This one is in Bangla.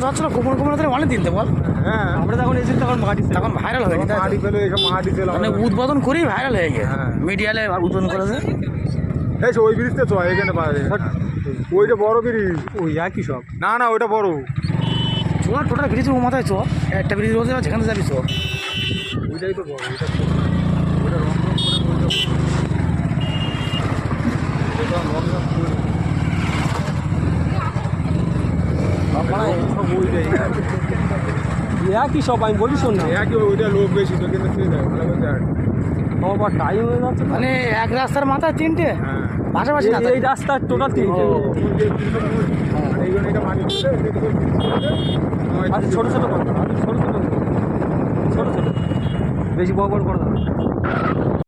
ধরছিল গোপন গোপন ধরে অনেক দিন তো বল। হ্যাঁ আমরা যখন এসেছি তখন মাটি তখন ভাইরাল হয়ে গেছে, মাটি ফেলে এসব মাটি ফেলে মানে উদ্বোধন করেই ভাইরাল হয়ে গেছে, হ্যাঁ। মিডিয়ালে উদ্বোধন করেছে। এই ওই ব্রিজটা তো এখানে পাওয়া যায়, ওইটা বড় ব্রিজ। ওই একই সব। না না ওইটা বড়। চো টোটাল ব্রিজ ও মাথায় চো, একটা ব্রিজ রয়েছে যেখানে যাবি চো। ওইটাই তো বড়, ওইটা ওইটা রং রং করে সব ওইটাই একই সব, আমি বলি শোন না, একই, ওইটা লোক বেশি তো কিন্তু সে যায় আমার বা টাইম হয়ে যাচ্ছে। মানে এক রাস্তার মাথায় তিনটে হ্যাঁ পাশাপাশি না এই রাস্তার টোটাল তিনটে। এইগুলো এটা মাটি ফেলে আচ্ছা ছোটো ছোটো কথা, ছোটো ছোটো ছোটো ছোটো, বেশি বড় বড় কথা।